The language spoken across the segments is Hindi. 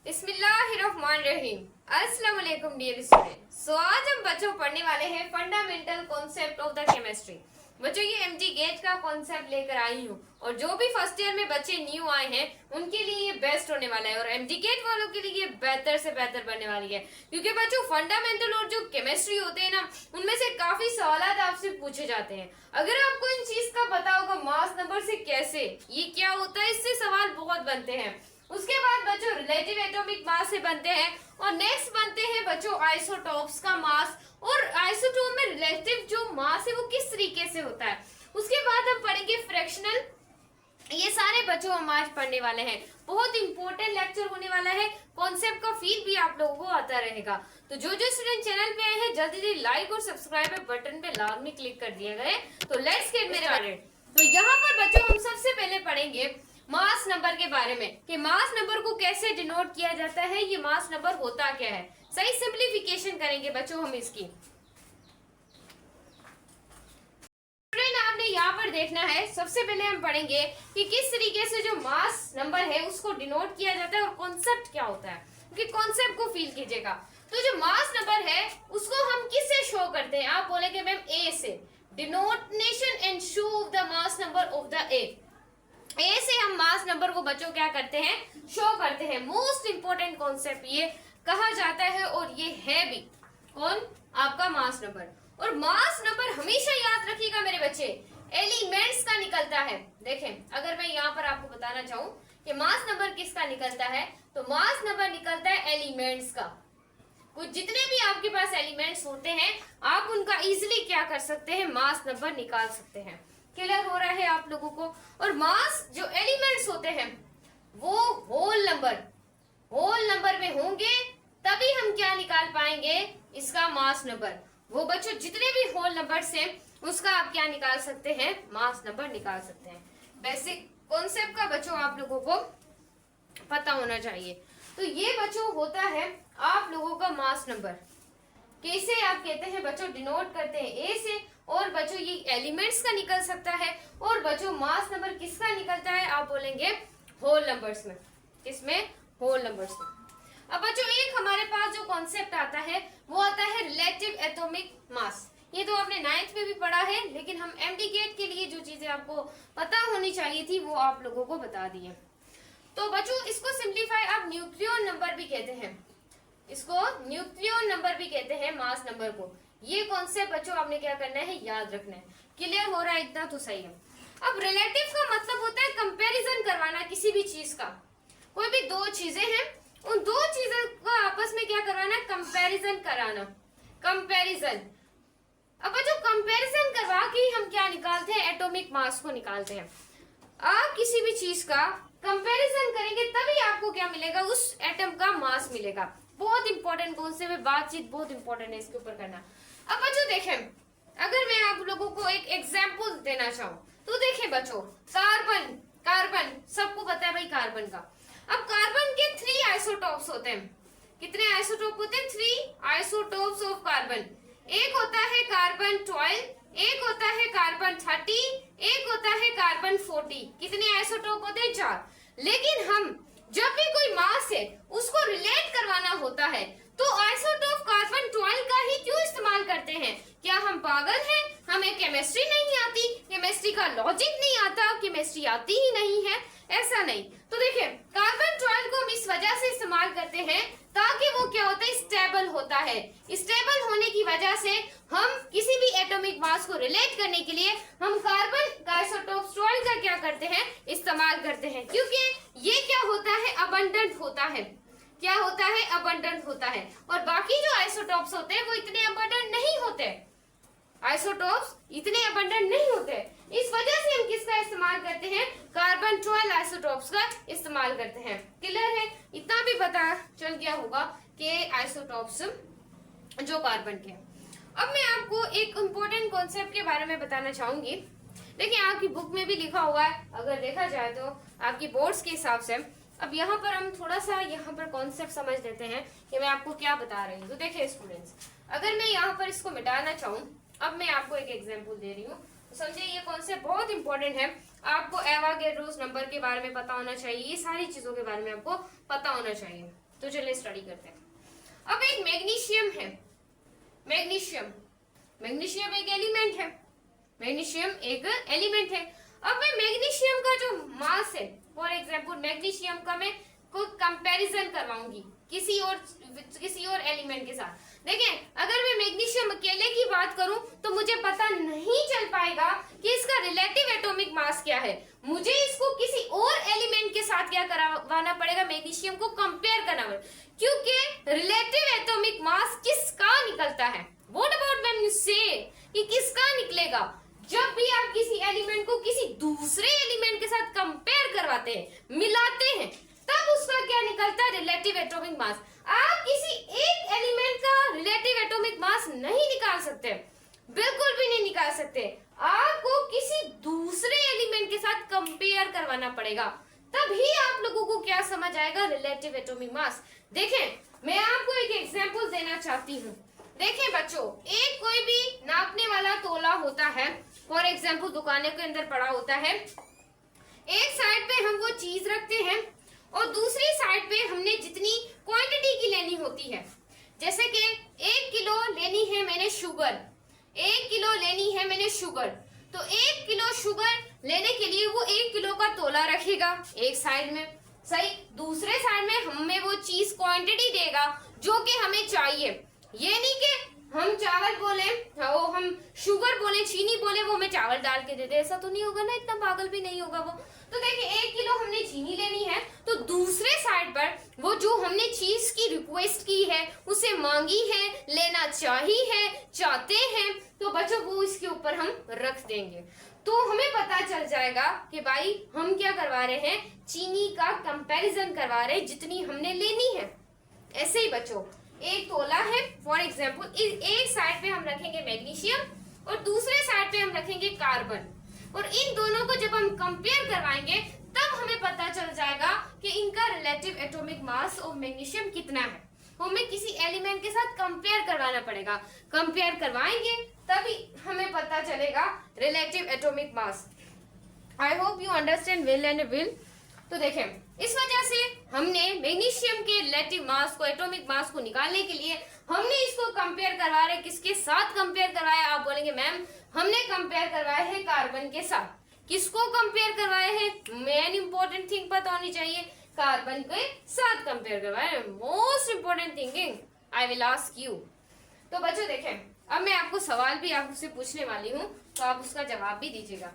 बिस्मिल्लाहिर्रहमानिर्रहीम। अस्सलाम वालेकुम डियर स्टूडेंट। सो आज हम बच्चों पढ़ने वाले हैं fundamental concept of the chemistry. बच्चों ये एमजी गेट का कॉन्सेप्ट लेकर आई हूँ और जो भी फर्स्ट ईयर में बच्चे न्यू आए हैं उनके लिए ये बेस्ट होने वाला है और एमजी गेट वालों के लिए ये बेहतर से बेहतर बनने वाली है, क्योंकि बच्चों फंडामेंटल और जो केमिस्ट्री होते हैं ना उनमें से काफी सवाल आपसे पूछे जाते हैं। अगर आपको इन चीज का पता होगा मास नंबर से कैसे ये क्या होता है, इससे सवाल बहुत बनते हैं। उसके बाद बच्चों रिलेटिव एटॉमिक मास से बनते हैं और नेक्स्ट बनते हैं बच्चों आइसोटॉप्स का मास और आइसोटॉप में रिलेटिव जो मास है वो किस तरीके से होता है। उसके बाद हम पढ़ेंगे फ्रैक्शनल। ये सारे बच्चों हम आज पढ़ने वाले हैं। बहुत इंपॉर्टेंट लेक्चर होने वाला है। कॉन्सेप्ट का फील भी आप लोगों को आता रहेगा। तो जो जो स्टूडेंट चैनल पे आए हैं जल्दी जल्दी लाइक और सब्सक्राइब बटन पे लाजमी क्लिक कर दिया गया। तो लेट्स गेट मेरे बारे। तो यहाँ पर बच्चों हम सबसे पहले पढ़ेंगे मास नंबर के बारे में कि मास नंबर को कैसे डिनोट किया जाता है, ये मास नंबर होता क्या है। सही सिंप्लीफिकेशन करेंगे बच्चों हम इसकी। आपने यहाँ पर देखना है, सबसे पहले हम पढ़ेंगे कि किस तरीके से जो मास नंबर है उसको डिनोट किया जाता है और कॉन्सेप्ट क्या होता है, क्योंकि कॉन्सेप्ट को फील कीजिएगा। तो जो मास नंबर है उसको हम किससे शो करते हैं, आप बोलेंगे मैम ए से। Denotation and show off the mass number of the ए से हम मास नंबर को बच्चों क्या करते हैं, शो करते हैं। मोस्ट इंपोर्टेंट कॉन्सेप्ट ये कहा जाता है और ये है भी कौन, आपका मास नंबर। और मास नंबर हमेशा याद रखिएगा मेरे बच्चे, एलिमेंट्स का निकलता है। देखें अगर मैं यहाँ पर आपको बताना चाहूँ कि मास नंबर किसका निकलता है, तो मास नंबर निकलता है एलिमेंट्स का। कुछ जितने भी आपके पास एलिमेंट्स होते हैं आप उनका इजिली क्या कर सकते हैं, मास नंबर निकाल सकते हैं। क्लियर हो रहा है आप लोगों को। और मास जो एलिमेंट्स होते हैं वो होल नंबर में होंगे तभी हम क्या निकाल पाएंगे, इसका मास नंबर। वो बच्चों जितने भी होल नंबर से उसका आप क्या निकाल सकते हैं, मास नंबर निकाल सकते हैं। बेसिक कॉन्सेप्ट का बच्चों आप लोगों को पता होना चाहिए। तो ये बच्चों होता है आप लोगों का मास नंबर। कैसे आप कहते हैं बच्चों, डिनोट करते हैं ए से। और बच्चों ये एलिमेंट्स का निकल सकता है और बच्चों मास नंबर किसका निकलता है, आप बोलेंगे होल नंबर्स में। किसमें, होल नंबर्स में। अब बच्चों एक हमारे पास जो कॉन्सेप्ट आता है वो आता है रिलेटिव एटॉमिक मास। ये तो आपने 9th में भी पढ़ा है, लेकिन हम एमडी गेट के लिए जो चीजें आपको पता होनी चाहिए थी वो आप लोगों को बता दी है। तो बच्चों इसको सिंप्लीफाई आप न्यूक्लियन नंबर भी कहते हैं, इसको न्यूक्लियन नंबर भी कहते हैं मास नंबर को। ये कॉन्सेप्ट बच्चों आपने क्या करना है, याद रखना है। क्लियर हो रहा है, इतना तो सही है। अब रिलेटिव का मतलब होता है कंपैरिजन करवाना किसी भी चीज का। कोई भी दो चीजें हैं, उन दो चीजों को आपस में क्या करवाना, कंपैरिजन कराना। कंपैरिजन। अब बच्चों कंपैरिजन करवा के हम क्या निकालते हैं, एटॉमिक मास को निकालते हैं। आप किसी भी चीज का कंपैरिजन करेंगे तभी आपको क्या मिलेगा, उस एटम का मास मिलेगा। बहुत इंपॉर्टेंट कॉन्सेप्ट है, बातचीत बहुत इंपॉर्टेंट है इसके ऊपर करना। अब बच्चों देखें, अगर मैं आप लोगों को एक एग्जांपल देना चाहूँ तो देखें बच्चों, कार्बन सबको पता है भाई कार्बन का। अब कार्बन के 3 आइसोटॉप्स होते हैं। कितने आइसोटॉप होते हैं, 3 आइसोटॉप्स ऑफ कार्बन। एक होता है कार्बन 12, एक होता है कार्बन 30, एक होता है कार्बन 40। कितने आइसोटॉप होते हैं, 4। लेकिन हम जब भी कोई मास है उसको रिलेट करवाना होता है तो आइसोटॉप कार्बन 12 का ही क्यों इस्तेमाल करते हैं। क्या हम पागल हैं, हमें केमिस्ट्री नहीं आती, केमिस्ट्री का लॉजिक नहीं आता, केमिस्ट्री आती ही नहीं है, ऐसा नहीं। तो देखिए कार्बन 12 को हम इस वजह से इस्तेमाल करते हैं ताकि वो क्या होता है, स्टेबल होता है। स्टेबल होने की वजह से हम किसी भी एटॉमिक मास को रिलेट करने के लिए हम कार्बन आइसोटॉप 12 का क्या करते हैं, इस्तेमाल करते हैं, क्योंकि ये क्या होता है, अबंडेंट होता है। क्या होता है, अबंडेंट होता है। और बाकी जो आइसोटॉप्स होते हैं वो इतने अबंडेंट नहीं होते। आइसोटॉप्स इतने अबंडेंट नहीं होते, इस वजह से हम किसका इस्तेमाल करते हैं, कार्बन 12 आइसोटॉप्स का इस्तेमाल करते हैं। क्लियर है, इतना भी पता चल गया होगा कि आइसोटॉप्स जो कार्बन के। अब मैं आपको एक इम्पोर्टेंट कॉन्सेप्ट के बारे में बताना चाहूंगी। देखिए आपकी बुक में भी लिखा हुआ है, अगर देखा जाए तो आपकी बोर्ड्स के हिसाब से। अब यहाँ पर हम थोड़ा सा यहाँ पर कॉन्सेप्ट समझ लेते हैं कि मैं आपको क्या बता रही हूँ। तो देखिए स्टूडेंट्स, अगर मैं यहाँ पर इसको मिटाना चाहूँ, अब मैं आपको एक एग्जांपल दे रही हूँ, तो समझिए ये कॉन्सेप्ट बहुत इंपॉर्टेंट है। आपको एवोगाड्रोस नंबर के बारे में पता होना चाहिए, ये सारी चीजों के बारे में आपको पता होना चाहिए। तो चलिए स्टडी करते हैं। अब एक मैग्नीशियम है, मैग्नीशियम एक एलिमेंट है, मैग्नीशियम एक एलिमेंट है। अब मैं मैग्नीशियम का जो मास है, फॉर एग्जांपल मैग्नीशियम का मैं को कंपैरिजन करवाऊंगी किसी और एलिमेंट के साथ। देखें, अगर मैं मैग्नीशियम अकेले की बात करूं तो मुझे पता नहीं चल पाएगा कि इसका रिलेटिव एटॉमिक मास क्या है। मुझे इसको किसी और एलिमेंट के साथ क्या करवाना पड़ेगा, मैग्नीशियम को कंपेयर करना पड़ेगा, क्योंकि रिलेटिव एटॉमिक मास किसका निकलता है। व्हाट अबाउट मैम से कि किसका निकलेगा, जब भी आप किसी एलिमेंट को किसी दूसरे एलिमेंट के साथ कंपेयर करवाते हैं, मिलाते हैं, तब उसका क्या निकलता है, रिलेटिव एटॉमिक मास। आप किसी एक एलिमेंट का रिलेटिव एटॉमिक मास नहीं निकाल सकते, बिल्कुल भी नहीं निकाल सकते। आपको किसी दूसरे एलिमेंट के साथ कंपेयर करवाना पड़ेगा, तभी आप लोगों को क्या समझ आएगा, रिलेटिव एटॉमिक मास। देखें, मैं आपको एक एग्जांपल देना चाहती हूँ। देखें बच्चों, एक कोई भी नापने वाला तोला होता है, फॉर एग्जांपल दुकानों के अंदर पड़ा होता है। एक साइड पे हम वो चीज रखते हैं और दूसरी साइड पे हमने जितनी क्वांटिटी की लेनी होती है, जैसे कि 1 किलो लेनी है मैंने शुगर, 1 किलो लेनी है मैंने शुगर, तो 1 किलो शुगर लेने के लिए वो 1 किलो का तोला रखेगा एक साइड में, सही। दूसरे साइड में हमें वो चीज क्वांटिटी देगा जो कि हमें चाहिए। ये नहीं कि हम चावल बोले, वो हम शुगर बोले, चीनी बोले, वो हमें चावल डाल के दे दे, ऐसा तो नहीं होगा ना, इतना पागल भी नहीं होगा वो। तो देखिए, 1 किलो हमने चीनी लेनी है, तो दूसरे साइड पर वो जो हमने चीज की रिक्वेस्ट की है, उसे मांगी है, लेना चाहिए है, चाहते हैं, तो बच्चों वो इसके ऊपर हम रख देंगे। तो हमें पता चल जाएगा कि भाई हम क्या करवा रहे हैं, चीनी का कंपैरिजन करवा रहे हैं जितनी हमने लेनी है। ऐसे ही बच्चों, एक तोला है, फॉर एग्जाम्पल एक साइड पे हम रखेंगे मैग्नीशियम और दूसरे साइड पे हम रखेंगे कार्बन, और इन दोनों को जब हम कंपेयर करवाएंगे तब हमें पता चल जाएगा कि इनका relative atomic mass of magnesium कितना है। हमें किसी एलिमेंट के साथ कंपेयर करवाना पड़ेगा, कंपेयर करवाएंगे तभी हमें पता चलेगा relative atomic mass. I hope you understand well and will. तो देखें, इस वजह से हमने मैग्नीशियम के रिलेटिव मास को, एटॉमिक मास को निकालने के लिए हमने इसको कंपेयर करवा रहे, किसके साथ कंपेयर करवाया, आप बोलेंगे मैम हमने कंपेयर करवाया है कार्बन के साथ। किसको कंपेयर करवाया है, मेन इंपॉर्टेंट थिंग पता होनी चाहिए, कार्बन के साथ कंपेयर करवाया है। Most important thinking I will ask you. तो बच्चों देखें, अब मैं आपको सवाल भी आपसे पूछने वाली हूँ, तो आप उसका जवाब भी दीजिएगा।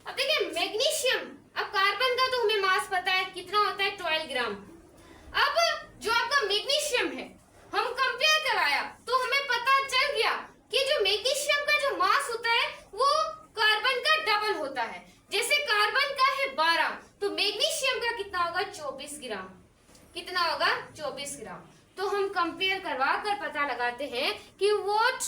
अब देखिए, मैग्नीशियम, अब कार्बन का तो हमें मास पता है कितना होता है, 12 ग्राम। अब जो आपका मैग्नीशियम है, हम कंपेयर कराया तो हमें पता चल गया कि जो मैग्नीशियम का जो मास होता है वो कार्बन का डबल होता है। जैसे कार्बन का है 12, तो मैग्नीशियम का कितना होगा, 24 ग्राम। कितना होगा, 24 ग्राम। तो हम कंपेयर करवा कर पता लगाते हैं कि what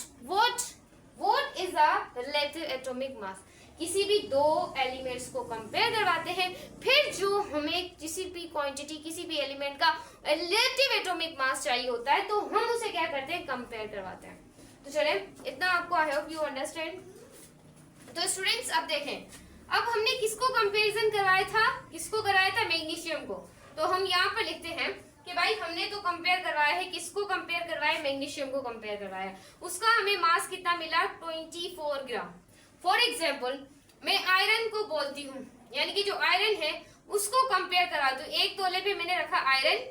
is the relative atomic mass. किसी भी दो एलिमेंट्स को कंपेयर करवाते हैं, फिर जो हमें किसी भी क्वांटिटी, किसी भी एलिमेंट का रिलेटिव एटॉमिक मास चाहिए होता है, तो हम उसे क्या करते हैं, कंपेयर करवाते हैं। तो चले, इतना आपको आई होप यू अंडरस्टैंड। तो स्टूडेंट्स, अब देखें, अब हमने किसको कंपैरिजन करवाया था, किसको कराया था, मैग्नीशियम को। तो हम यहाँ पर लिखते हैं कि भाई हमने तो कंपेयर करवाया है, किसको कंपेयर करवाया, मैग्नीशियम को कंपेयर करवाया। उसका हमें मास कितना मिला, 24 ग्राम। फॉर एग्जाम्पल, मैं आयरन को बोलती हूँ, यानी कि जो आयरन है उसको कंपेयर करा दूं। एक तोले पे मैंने रखा आयरन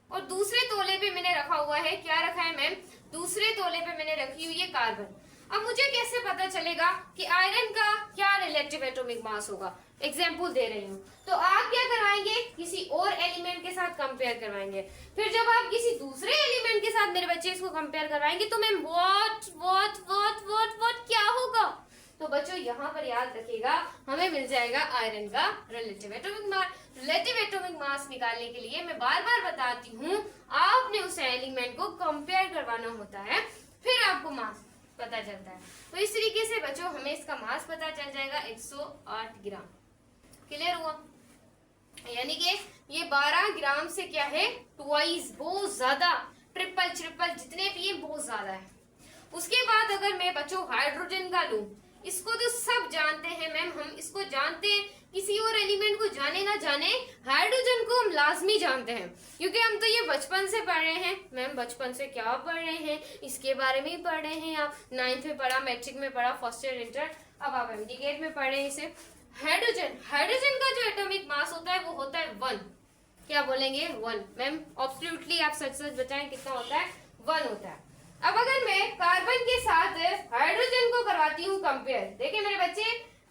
और दूसरे तोले पे मैंने रखा हुआ है, क्या रखा है मैम, दूसरे तोले पे मैंने रखी हुई है कार्बन। अब मुझे कैसे पता चलेगा कि आयरन का क्या रिलेटिव एटॉमिक मास होगा। एग्जाम्पल दे रही हूँ, तो आप क्या करवाएंगे, किसी और एलिमेंट के साथ कंपेयर करवाएंगे। फिर जब आप किसी दूसरे एलिमेंट के साथ मेरे बच्चे इसको कंपेयर करवाएंगे तो मैम व्हाट क्या होगा। तो बच्चों यहाँ पर याद रखिएगा, हमें मिल जाएगा आयरन का relative atomic mass. Relative atomic mass निकालने के लिए मैं बार बार बताती हूँ, आपने उस एलिमेंट को कंपेयर करवाना होता है, फिर आपको मास पता चलता है। तो इस तरीके से बच्चों हमें इसका मास पता चल जाएगा, 108 ग्राम। क्लियर हुआ, यानी कि ये 12 ग्राम से क्या है, ट्वाइस, बहुत ज्यादा, ट्रिपल जितने भी ये बहुत ज्यादा है। उसके बाद अगर मैं बच्चों हाइड्रोजन का लूं, इसको तो सब जानते हैं मैम, हम इसको जानते हैं किसी और एलिमेंट को जाने ना जाने, हाइड्रोजन को हम लाजमी जानते हैं, क्योंकि हम तो ये बचपन से पढ़ रहे हैं। मैम बचपन से क्या पढ़ रहे हैं, इसके बारे में ही पढ़ रहे हैं आप। 9th में पढ़ा, मैट्रिक में पढ़ा, फर्स्ट ईयर इंटर, अब आप एमडी में पढ़ रहे हैं इसे। हाइड्रोजन का जो एटॉमिक मास होता है वो होता है 1। क्या बोलेंगे? 1। मैम एब्सोल्युटली आप सच सच बताएं कितना होता है? 1 होता है। अब अगर मैं कार्बन के साथ हाइड्रोजन को करवाती हूँ कंपेयर, देखिए मेरे बच्चे,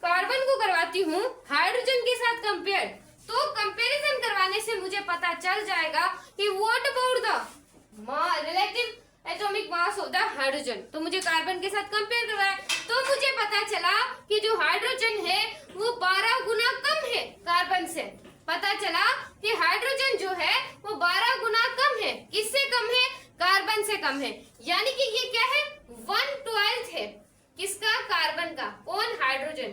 कार्बन को करवाती हूँ हाइड्रोजन के साथ कंपेयर, तो कंपैरिजन करवाने से मुझे पता चल जाएगा कि what about the relative atomic mass of the hydrogen. तो मुझे कार्बन के साथ कंपेयर करवाया तो मुझे पता चला कि जो हाइड्रोजन है वो 12 गुना कम है कार्बन से। पता चला कि हाइड्रोजन जो है वो 12 गुना कम है। किससे कम है? कार्बन से कम है। यानी कि ये क्या है? 1/12 है। किसका? कार्बन का। कौन? हाइड्रोजन।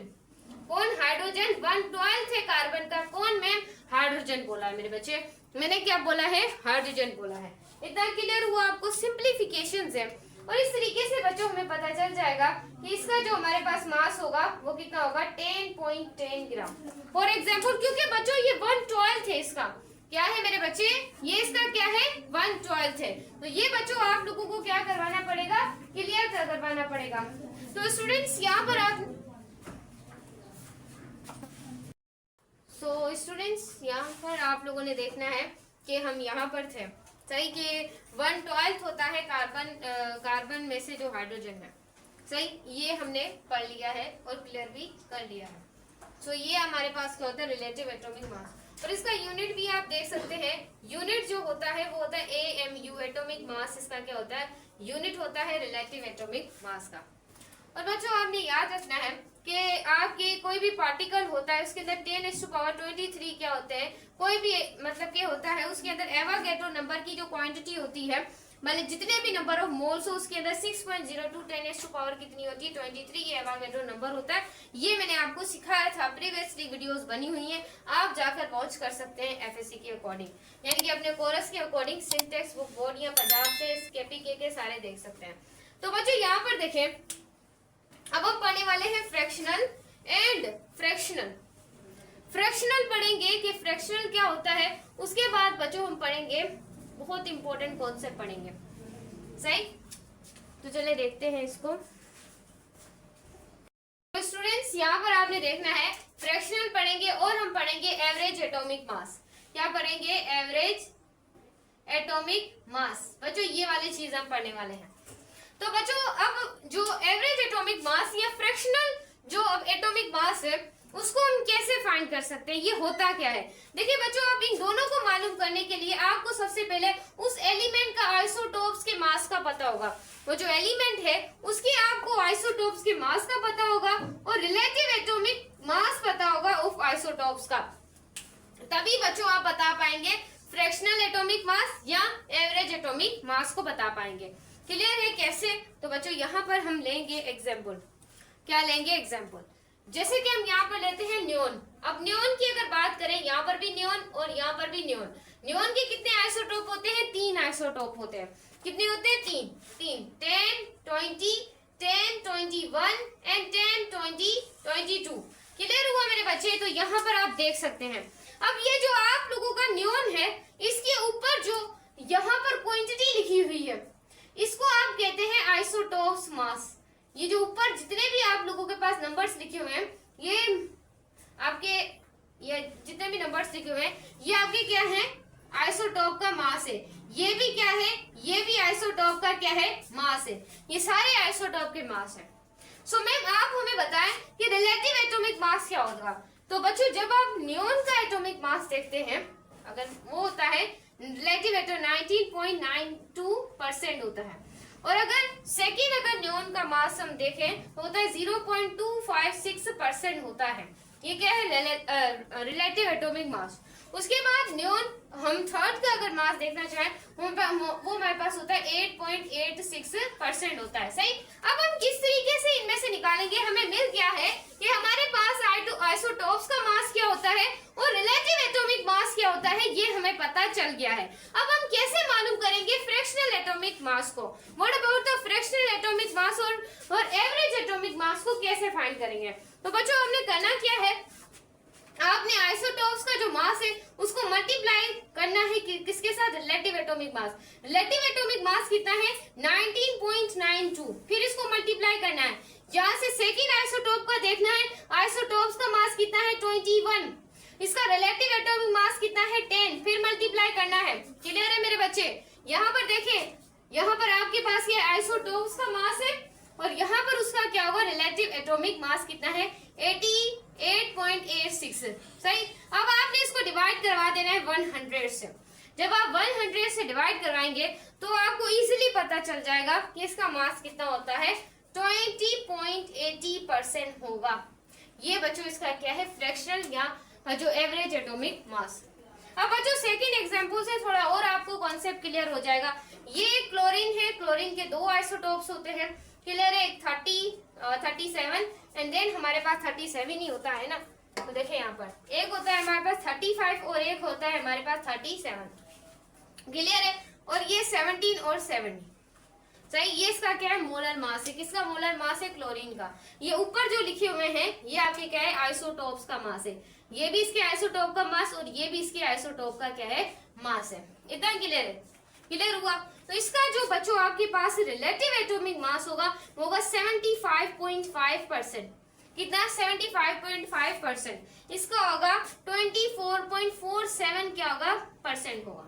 कौन? हाइड्रोजन। 1/12 है कार्बन का। कौन? मैम हाइड्रोजन बोला है मेरे बच्चे। मैंने क्या बोला है? हाइड्रोजन बोला है। इतना क्लियर हुआ आपको? सिंप्लीफिकेशंस है। और इस तरीके से बच्चों हमें पता चल जाएगा कि इसका जो हमारे पास मास होगा वो कितना होगा? 10.10 ग्राम फॉर एग्जाम्पल। क्योंकि बच्चों ये 1/12 है। इसका क्या है मेरे बच्चे? ये इसका क्या है? 1/12 है। तो ये बच्चों आप लोगों को क्या करवाना पड़ेगा? क्लियर करवाना पड़ेगा। तो स्टूडेंट्स यहाँ पर आप यहाँ पर आप लोगों ने देखना है कि हम यहाँ पर थे, सही, कि 1/12 होता है कार्बन में से जो हाइड्रोजन है, सही। ये हमने पढ़ लिया है और क्लियर भी कर लिया है। सो ये हमारे पास क्या होता है? Relative atomic mass. और इसका यूनिट भी आप देख सकते हैं। यूनिट जो होता है वो होता है AMU, एटॉमिक मास। इसका क्या होता है? यूनिट होता है रिलेटिव एटॉमिक मास का। और बच्चों आपने याद रखना है कि आपके कोई भी पार्टिकल होता है उसके अंदर 10⁻23 क्या होते हैं? कोई भी मतलब क्या होता है उसके अंदर एवोगैड्रो नंबर की जो क्वांटिटी होती है, मतलब जितने भी नंबर ऑफ मोल्स हो उसके अंदर 6.02 10⁻⁴ कितनी होती है? 23। ये एवोगैड्रो नंबर होता है। ये मैंने आपको सिखाया था, प्रीवियसली वीडियोस बनी हुई हैं, आप जाकर वॉच कर सकते हैं FSC के अकॉर्डिंग, यानी कि अपने कोर्स के अकॉर्डिंग सिंटेक्स बुक बोर्ड या पंजाब से KPK के सारे देख सकते हैं। तो बच्चों यहाँ पर देखें, अब हम पढ़ने वाले हैं फ्रैक्शनल एंड फ्रैक्शनल। फ्रैक्शनल पढ़ेंगे कि फ्रैक्शनल क्या होता है। उसके बाद बच्चों हम पढ़ेंगे बहुत इंपॉर्टेंट कॉन्सेप्ट पढ़ेंगे, सही। तो चले देखते हैं इसको। तो स्टूडेंट्स यहाँ पर आपने देखना है, फ्रैक्शनल पढ़ेंगे और हम पढ़ेंगे एवरेज एटॉमिक मास। क्या पढ़ेंगे? Average atomic mass. बच्चों ये वाली चीज हम पढ़ने वाले हैं। तो बच्चों अब जो एवरेज एटॉमिक मास या फ्रैक्शनल जो अब एटॉमिक मास है उसको हम कैसे फाइंड कर सकते हैं? ये होता क्या है? देखिए बच्चों, आप इन दोनों को मालूम करने के लिए आपको सबसे पहले उस एलिमेंट का आइसोटोप्स के मास का पता होगा। वो जो एलिमेंट है उसके आपको आइसोटोप्स के मास का पता होगा और रिलेटिव एटॉमिक मास पता होगा ऑफ आइसोटोप्स का। तभी बच्चों आप बता पाएंगे फ्रैक्शनल एटॉमिक मास या एवरेज एटॉमिक मास को बता पाएंगे। क्लियर है कैसे? तो बच्चों यहाँ पर हम लेंगे एग्जाम्पल। क्या लेंगे? एग्जाम्पल। जैसे कि हम यहाँ पर लेते हैं नियोन। अब नियोन की अगर बात करें, यहाँ पर भी नियोन और यहाँ पर भी नियोन। नियोन के कितने आइसोटोप होते हैं? 3 आइसोटोप होते हैं। कितने होते हैं? 3। 10, 20, 10, 21 एंड 10, 20, 22। क्लियर हुआ मेरे बच्चे? तो यहाँ पर आप देख सकते हैं। अब ये जो आप लोगों का नियोन है, इसके ऊपर जो यहाँ पर क्वांटिटी लिखी हुई है इसको आप कहते हैं आइसोटोप्स मास। ये जो ऊपर जितने भी आप लोगों के पास नंबर्स लिखे हुए हैं, ये आपके ये जितने भी नंबर्स लिखे हुए हैं ये आपके क्या है? आइसोटोप का मास है। ये भी क्या है? ये भी आइसोटोप का क्या है? मास है। ये सारे आइसोटोप के मास है। सो मैम आप हमें बताएं कि रिलेटिव एटॉमिक मास क्या होगा। तो बच्चों जब आप नियोन का एटॉमिक मास देखते हैं, अगर वो होता है रिलेटिव एटॉमिक 19.92% होता है, और अगर नियोन का मास हम देखें तो होता है 0.256% होता है। ये क्या है? Relative atomic mass. उसके बाद नियोन हम थर्ड का अगर मास देखना चाहें वो हमारे पास होता है 8.86% होता है, सही। अब हम किस तरीके से इनमें से निकालेंगे? हमें मिल गया है कि हमारे पास आइसोटोप्स का मास क्या होता है और रिलेटिव एटॉमिक मास क्या होता है, ये हमें पता चल गया है। अब हम कैसे मालूम करेंगे फ्रैक्शनल एटॉमिक मास को? What about the fractional atomic mass और एवरेज एटॉमिक मास को कैसे फाइंड करेंगे? तो बच्चों हमने करना क्या है, आपने आइसोटोप्स का जो मास है उसको मल्टीप्लाई करना है किसके साथ, relative atomic mass. Relative atomic mass कितना है 19.92, फिर इसको मल्टीप्लाई करना है। यहाँ से सेकेंड आइसोटोप का देखना है, आइसोटोप्स का मास कितना है 21, इसका रिलेटिव एटॉमिक मास कितना है 10, फिर मल्टीप्लाई करना है। क्लियर है मेरे बच्चे। यहाँ पर देखें, यहाँ पर आपके पास ये आइसोटोप्स का मास है और यहाँ पर उसका क्या होगा, रिलेटिव एटॉमिक मास कितना है 88.86। सही। अब आपने इसको डिवाइड करवा देना है 100 से। जब आप 100 से डिवाइड करवाएंगे तो आपको इजीली पता चल जाएगा कि इसका मास कितना होता है, 20.80% होगा। ये बच्चों इसका क्या है, फ्रैक्शनल या जो एवरेज एटॉमिक मास। अब बच्चों सेकंड एग्जांपल से थोड़ा और आपको कॉन्सेप्ट क्लियर हो जाएगा। ये क्लोरीन है, क्लोरीन के दो आइसोटोप्स होते हैं। क्लियर है, एक 37 एंड देन हमारे पास 37 ही होता है ना। तो देखें यहाँ पर एक होता है हमारे पास 35 और एक होता है हमारे पास 37। क्लियर है। और ये 17 और 70। सही। ये इसका क्या है, मोलर मास है। किसका मोलर मास है, क्लोरीन का। ये ऊपर जो लिखे हुए हैं ये आपके क्या है, आइसोटोप्स का मास है। ये भी इसके आइसोटोप का मास और ये भी इसके आइसोटोप का क्या है, मास है। इतना क्लियर है। क्लियर हुआ। तो इसका जो बच्चों आपके पास रिलेटिव एटॉमिक मास होगा वो होगा 75.5%। कितना, 75.5%। इसका होगा 24.47 क्या होगा, परसेंट होगा।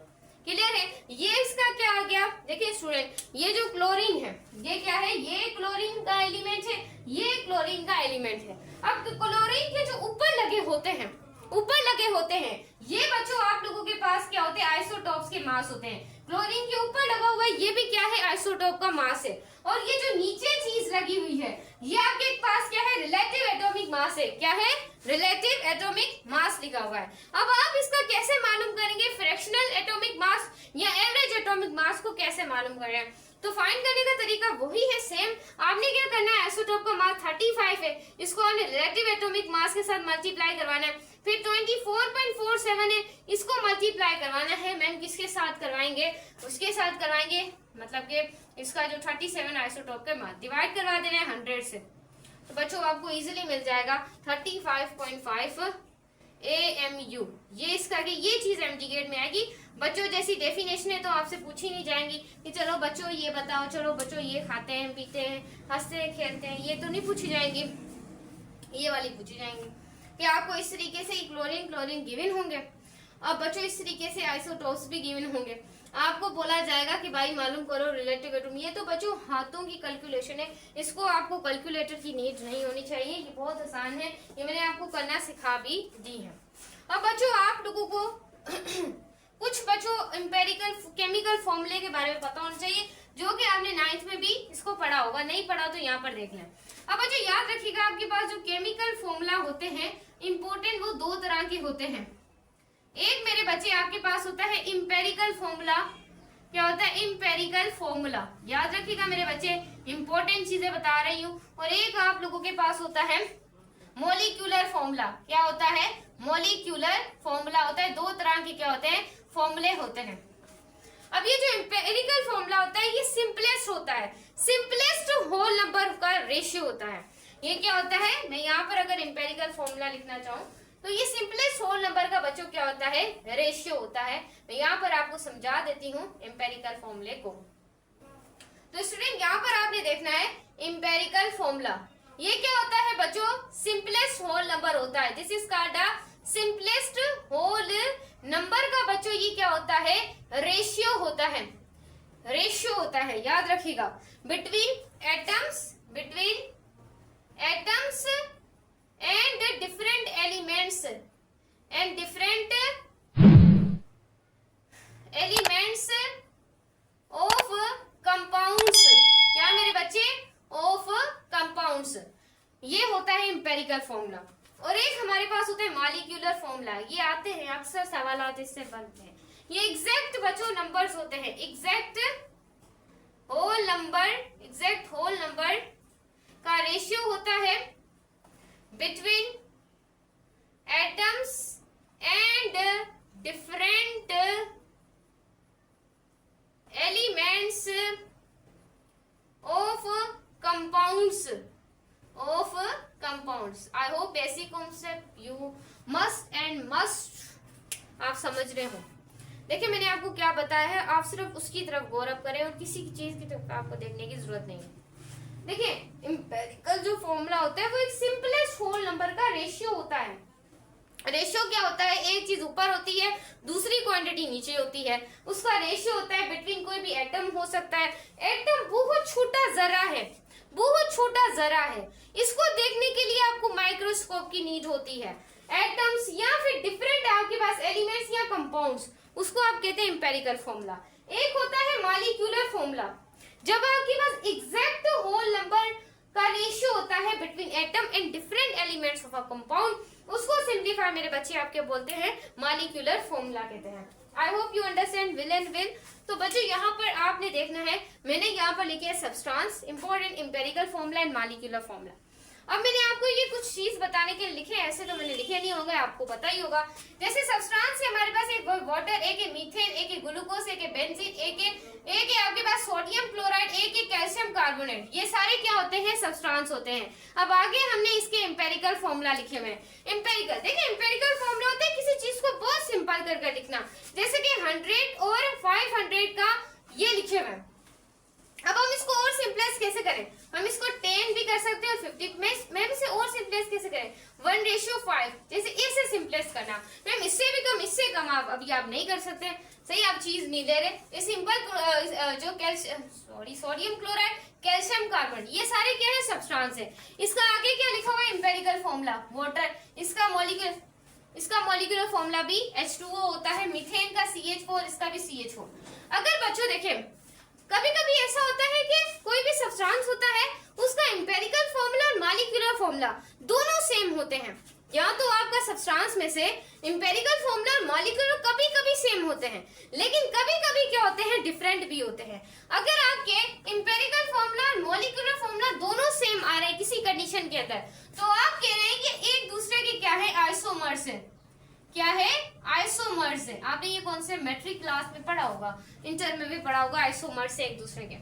क्लियर है। ये इसका क्या आ गया, देखिए स्टूडेंट, ये जो क्लोरीन है ये क्या है, ये क्लोरीन का एलिमेंट है, ये क्लोरीन का एलिमेंट है। अब क्लोरीन के जो ऊपर लगे होते हैं, ये बच्चों आप लोगों के पास क्या होते हैं, आइसोटोप्स के मास होते हैं। क्लोरीन के ऊपर लगा हुआ है ये भी क्या है, आइसोटोप का मास है। और ये जो नीचे चीज लगी हुई है ये आपके पास क्या है, रिलेटिव एटॉमिक मास है। क्या है, रिलेटिव एटॉमिक मास लिखा हुआ है। अब आप इसका कैसे मालूम करेंगे, फ्रैक्शनल एटॉमिक मास या एवरेज एटॉमिक मास को कैसे मालूम करें। तो फाइंड करने का तरीका वही है सेम। आपने क्या करना है, आइसोटोप का मास 35 है, इसको हमने रिलेटिव एटॉमिक मास के साथ मल्टीप्लाई करवाना है। फिर 24.47 है, इसको मल्टीप्लाई करवाना है। मैम किसके साथ करवाएंगे, उसके साथ करवाएंगे, मतलब कि इसका जो 37 आइसोटोप के मास डिवाइड करवा देना है 100 से। तो बच्चों आपको इजीली मिल जाएगा 35.5 AMU। ये इसका ये चीज एमटीगेट में आएगी। बच्चों जैसी डेफिनेशन है तो आपसे पूछी नहीं जाएंगी कि चलो बच्चों ये बताओ, चलो बच्चों ये खाते हैं, पीते हैं, हंसते हैं, खेलते हैं, ये तो नहीं पूछी जाएंगी। ये वाली पूछी जाएंगी कि आपको इस तरीके से क्लोरीन गिवन होंगे। अब बच्चों इस तरीके से आइसोटोप्स भी गिवन होंगे। आपको बोला जाएगा कि भाई मालूम करो रिलेटिव एटॉम। ये तो बच्चों हाथों की कैलकुलेशन है, इसको आपको कैलकुलेटर की नीड नहीं होनी चाहिए। ये बहुत आसान है, ये मैंने आपको करना सिखा भी दी है। अब बच्चों आप लोगों को कुछ बच्चों एम्पेरिकल केमिकल फॉर्मूले के बारे में पता होना चाहिए, जो कि आपने 9th में भी इसको पढ़ा होगा। नहीं पढ़ा तो यहाँ पर देख लें। अब बच्चों याद रखिएगा, आपके पास जो केमिकल फॉर्मूला होते हैं इंपॉर्टेंट, वो दो तरह के होते हैं। एक मेरे बच्चे आपके पास होता है इंपेरिकल फॉर्मूला। क्या होता है, इंपेरिकल फॉर्मूला। याद रखिएगा मेरे बच्चे, इंपॉर्टेंट चीजें बता रही हूँ। और एक आप लोगों के पास होता है मॉलिक्यूलर फॉर्मूला। क्या होता है, मॉलिक्यूलर फॉर्मूला होता है। दो तरह के क्या होते हैं, फॉर्मूले होते हैं। अब ये जो इंपेरिकल फॉर्मूला होता है ये सिंपलेस्ट होता है, सिंपलेस्ट होल नंबर का रेशियो होता है। ये क्या होता है, मैं यहाँ पर अगर इंपेरिकल फॉर्मूला लिखना चाहूँ तो ये सिंपलेस्ट होल नंबर का बच्चों क्या होता है, रेशियो होता है। मैं यहाँ पर आपको समझा देती हूँ इंपेरिकल फॉर्मूले को। तो स्टूडेंट यहाँ पर आपने देखना है इंपेरिकल फॉर्मूला। ये क्या होता है बच्चों, सिंपलेस्ट होल नंबर होता है। This is called the simplest whole number का बच्चों ये क्या होता है, रेशियो होता है। रेशियो होता है, याद रखिएगा, between atoms and different elements of compounds। क्या मेरे बच्चे, of compounds। ये होता है इंपेरिकल फॉर्मूला। और एक हमारे पास होता है मॉलिक्यूलर फॉर्मूला। ये आते हैं अक्सर सवालात इससे बनते हैं। ये एग्जैक्ट बच्चों नंबर्स होते हैं, एग्जैक्ट होल नंबर का रेशियो होता है between atoms and different elements of compounds. I hope basic concept you must and must आप समझ रहे हो। देखिए मैंने आपको क्या बताया है, आप सिर्फ उसकी तरफ गौर करें और किसी की चीज की तरफ आपको देखने की जरूरत नहीं है। देखिए एम्पिरिकल जो फॉर्मूला होता है वो एक सिंपलेस्ट होल नंबर का रेशियो होता है। रेशियो क्या होता है, एक चीज ऊपर होती है दूसरी क्वांटिटी नीचे होती है, उसका रेशियो होता है बिटवीन कोई भी एटम हो सकता है। एटम बहुत छोटा जरा है, बहुत छोटा जरा है, इसको देखने के लिए आपको माइक्रोस्कोप की नीड होती है। एटम्स या फिर डिफरेंट आपके पास एलिमेंट्स या कंपाउंड्स, उसको आप कहते हैं एम्पिरिकल फॉर्मूला। एक होता है मॉलिक्यूलर फॉर्मूला, जब आपके पास एग्जैक्ट होल नंबर का रेशियो होता है between atom and different elements of a compound, उसको सिंप्लीफाई मेरे बच्चे आपके बोलते हैं मॉलिक्यूलर फॉर्मूला कहते हैं। I hope you understand will and will. तो बच्चों यहाँ पर आपने देखना है, मैंने यहाँ पर लिखे है substance, important, empirical formula and molecular formula. अब मैंने आपको ये कुछ चीज बताने के लिए लिखे, ऐसे तो मैंने लिखे नहीं होंगे, आपको पता ही होगा। जैसे सब्सटेंस है हमारे पास, एक वाटर, एक है मीथेन, एक है ग्लूकोज, एक है बेंजीन, एक है आपके पास सोडियम क्लोराइड, एक है कैल्शियम कार्बोनेट। ये सारे क्या होते हैं, सब्सटेंस होते हैं। अब आगे हमने इसके एम्पिरिकल फॉर्मूला लिखे हुए हैं। एम्पिरिकल, देखिए एम्पिरिकल फॉर्मूला होता है किसी चीज को बहुत सिंपल करके लिखना, जैसे कि 100 और 500 का ये लिखे हुए हैं। अब हम इसको और सिंपलेस कैसे करें, हम इसको 10 भी कर सकते हैं और 50 में इसे और सिंपलेस कैसे करें, 1:5, जैसे इससे सिंपलेस करना। मैम इससे भी कम, इससे कम आप अभी आप नहीं कर सकते, सही, आप चीज नहीं ले रहे। ये सिंपल जो सोडियम क्लोराइड, कैल्शियम कार्बन, ये सारे क्या है, सब्सटेंस है। इसका आगे क्या लिखा हुआ है, एम्पिरिकल फॉर्मूला, वाटर। इसका मॉलिक्यूलर फॉर्मूला भी H2O होता है, मीथेन का CH4, इसका भी CH4। अगर बच्चों देखें कभी कभी ऐसा होता है कि कोई भी सब्सटेंस होता है, उसका एम्पिरिकल फॉर्मूला और मॉलिक्यूलर फॉर्मूला दोनों सेम होते हैं। या तो आपका सब्सटेंस में से एम्पिरिकल फॉर्मूला और मॉलिक्यूलर कभी कभी सेम होते हैं, लेकिन कभी कभी क्या होते हैं, डिफरेंट भी होते हैं। अगर आपके एम्पिरिकल फॉर्मूला और मॉलिक्यूलर फॉर्मूला दोनों सेम आ रहे हैं किसी कंडीशन के अंदर, तो आप कह रहे हैं कि एक दूसरे के क्या है, आइसोमर्स है। क्या है, आइसोमर्स है। आपने ये कौन से मैट्रिक क्लास में पढ़ा होगा, इंटर में भी पढ़ा होगा, आइसोमर्स है एक दूसरे के।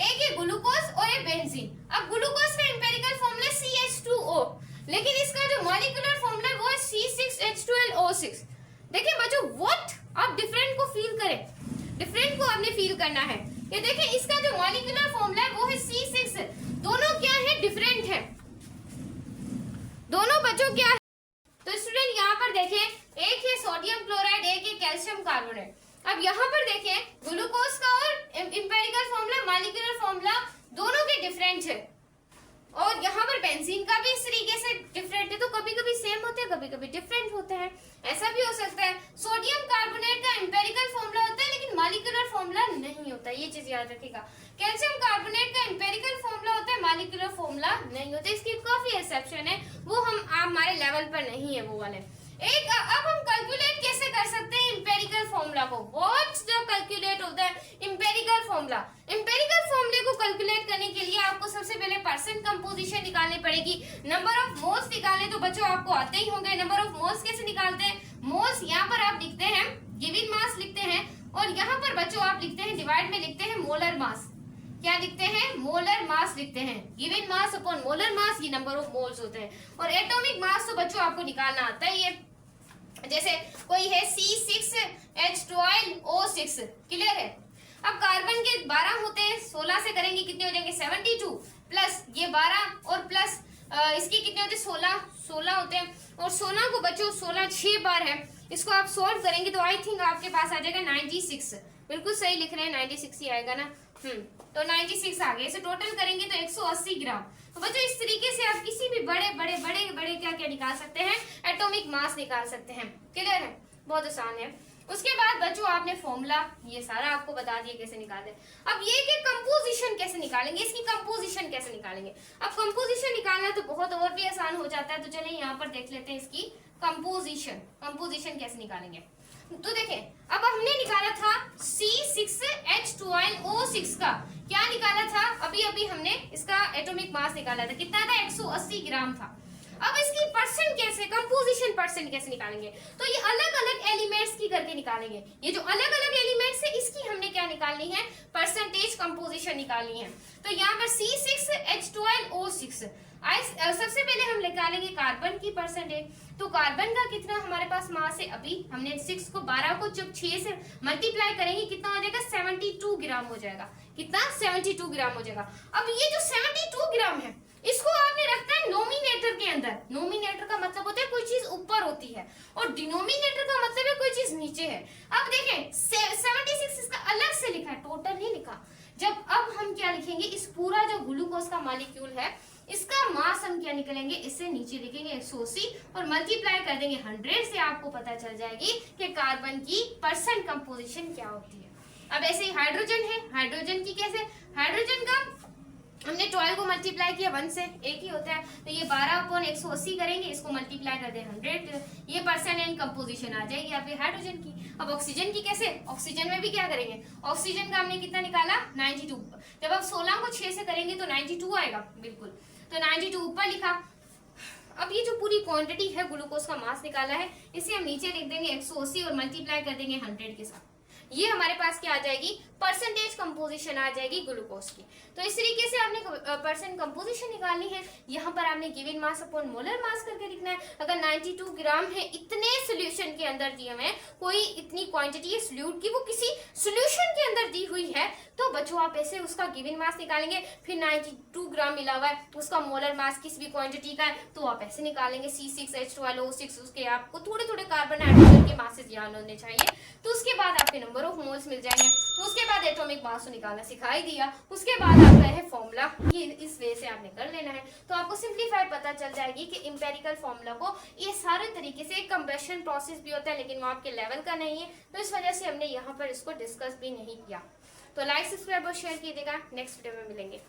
एक है ग्लूकोज और एक बेंजीन। अब ग्लूकोज का एम्पिरिकल फॉर्मूला CH2O, लेकिन इसका जो मॉलिक्यूलर फॉर्मूला है वो है C6H12O6। देखिए बच्चों, व्हाट, आप डिफरेंट को फील करें, डिफरेंट को आपने फील करना है। ये देखिए इसका जो मॉलिक्यूलर फॉर्मूला है वो है C6, दोनों क्या है, डिफरेंट है, दोनों बच्चों क्या है। तो स्टूडेंट यहाँ पर देखें, एक है सोडियम क्लोराइड, एक है कैल्शियम कार्बोनेट। अब यहाँ पर देखें ग्लूकोज का और एम्पिरिकल फॉर्मूला, मॉलिक्यूलर फॉर्मूला दोनों के डिफरेंट है, और यहाँ पर बेंजीन का भी इस तरीके से डिफरेंट है। तो कभी कभी सेम होते हैं, कभी कभी डिफरेंट होते हैं, ऐसा भी हो सकता है। सोडियम कार्बोनेट का एम्पिरिकल फॉर्मूला होता है लेकिन मॉलिक्यूलर फॉर्मूला नहीं होता, ये चीज याद रखिएगा। कैल्शियम कार्बोनेट का एम्पिरिकल फॉर्मूला होता है, मॉलिक्यूलर फॉर्मूला नहीं होता। इसकी काफी एक्सेप्शन है, वो हम हमारे लेवल पर नहीं है वो वाले। एक अब हम कैलकुलेट कैसे कर सकते हैं एम्पिरिकल फॉर्मूला को, व्हाट्स द कैलकुलेट होता है एम्पिरिकल फॉर्मूला। एम्पिरिकल फॉर्मूले को कैलकुलेट करने के लिए आपको सबसे पहले परसेंट कंपोजिशन निकालनी पड़ेगी, नंबर ऑफ मोल्स निकालने तो बच्चों आपको आते ही होंगे। नंबर ऑफ मोल्स कैसे निकालते हैं, मोल्स यहाँ पर आप लिखते हैं, गिवन मास लिखते हैं, और यहाँ पर बच्चों आप लिखते हैं, डिवाइड में लिखते हैं मोलर मास। क्या लिखते हैं, मोलर मास लिखते हैं। Given mass upon molar mass, ये नंबर ऑफ मोल्स होते हैं। और एटॉमिक मास तो बच्चों आपको निकालना आता है, ये जैसे कोई है C6H12O6, क्लियर है। अब कार्बन के 12 होते हैं, 16 से करेंगे कितने हो जाएंगे, 72, प्लस ये 12 और प्लस इसकी कितने होते हैं, 16 होते हैं। और 16 को बच्चों 16 6 बार है, इसको आप सोल्व करेंगे तो आई थिंक आपके पास आ जाएगा 96। बिल्कुल सही लिख रहे हैं, 96 ही आएगा ना। तो 96 आ गए। इसे टोटल करेंगे तो 180 ग्राम। तो बच्चों इस तरीके से आप किसी भी बड़े बड़े बड़े बड़े क्या क्या निकाल सकते हैं, एटॉमिक मास निकाल सकते हैं, क्लियर है, बहुत आसान है। उसके बाद बच्चों आपने फॉर्मूला ये सारा आपको बता दिया कैसे निकालते हैं। अब ये कि कंपोजिशन कैसे निकालेंगे, इसकी कंपोजिशन कैसे निकालेंगे। अब कंपोजिशन निकालना तो बहुत और भी आसान हो जाता है, तो चलिए यहाँ पर देख लेते हैं इसकी कंपोजिशन कैसे निकालेंगे। तो देखें, अब हमने निकाला था C6H12O6 का, क्या निकाला था, अभी अभी हमने इसका एटॉमिक मास निकाला था, कितना था, 180 ग्राम था। अब इसकी परसेंट कैसे, कंपोजिशन परसेंट कैसे निकालेंगे, तो ये अलग अलग एलिमेंट्स की करके निकालेंगे। ये जो अलग अलग एलिमेंट्स है इसकी हमने क्या निकालनी है, परसेंटेज कंपोजिशन निकालनी है। तो यहाँ पर C6H12O6, सबसे पहले हम निकालेंगे कार्बन की परसेंटेज। तो कार्बन का कितना हमारे पास मास है, अभी हमने 6 को 12 को जब 6 से मल्टीप्लाई करेंगे कितना हो जाएगा, 72 ग्राम हो जाएगा। कितना, 72 ग्राम हो जाएगा। अब ये जो 72 ग्राम है इसको आपने रखना है नोमिनेटर के अंदर। नोमिनेटर का मतलब होता है कोई चीज ऊपर होती है और डिनोमिनेटर का मतलब है कोई चीज नीचे है। अब देखें 76 इसका अलग से लिखा है, टोटल नहीं लिखा। जब अब हम क्या लिखेंगे, इस पूरा जो ग्लूकोज का मॉलिक्यूल है इसका मास हम क्या निकलेंगे, इससे नीचे लिखेंगे 180 और मल्टीप्लाई कर देंगे 100 से, आपको पता चल जाएगी कि कार्बन की परसेंट कंपोजिशन क्या होती है। अब ऐसे ही हाइड्रोजन है, हाइड्रोजन की कैसे, हाइड्रोजन का हमने 12 को मल्टीप्लाई किया 1 से, एक ही होता है, तो ये 12/180 करेंगे, इसको मल्टीप्लाई कर दें 100, ये परसेंट एंड कंपोजिशन आ जाएगी आपके हाइड्रोजन की। अब ऑक्सीजन की कैसे, ऑक्सीजन में भी क्या करेंगे, ऑक्सीजन का हमने कितना निकाला 92, जब आप 16 को 6 से करेंगे तो 92 आएगा बिल्कुल, तो 92 ऊपर लिखा। अब ये जो पूरी क्वांटिटी है ग्लूकोज का मास निकाला है इसे हम नीचे लिख देंगे 180 और मल्टीप्लाई कर देंगे 100 के साथ। ये हमारे पास क्या आ जाएगी, परसेंटेज कंपोजिशन आ जाएगी ग्लूकोज की। तो इस तरीके से आपने परसेंट कंपोजिशन निकालनी है। यहाँ पर आपने given mass upon molar mass करके लिखना है। अगर 92 ग्राम है, इतने सोल्यूशन के अंदर दिए हमें, कोई इतनी क्वांटिटी है सोल्यूट की वो किसी सोल्यूशन के अंदर दी हुई है, तो बच्चों आप ऐसे उसका गिवन मास निकालेंगे। फिर 92 ग्राम मिला हुआ है, उसका मोलर मास किसी भी क्वांटिटी का है, तो आप ऐसे निकालेंगे C6H12O6। उसके आपको थोड़े थोड़े कार्बन हाइड्रोजन के मासेस याद होने चाहिए। तो उसके बाद आपके नंबर ऑफ मोल्स मिल जाएंगे। तो उसके बाद एटॉमिक मास निकालना सिखाई दिया। उसके बाद आपका है फॉर्मूला, ये इस वे से आपने कर लेना है। तो आपको सिंप्लीफाई पता चल जाएगी कि इंपेरिकल फॉर्मूला को ये सारे तरीके से कंबशन प्रोसेस भी होता है, लेकिन वो आपके लेवल का नहीं है, तो इस वजह से हमने यहाँ पर इसको डिस्कस भी नहीं किया। तो लाइक, सब्सक्राइब और शेयर कीजिएगा। नेक्स्ट वीडियो में मिलेंगे।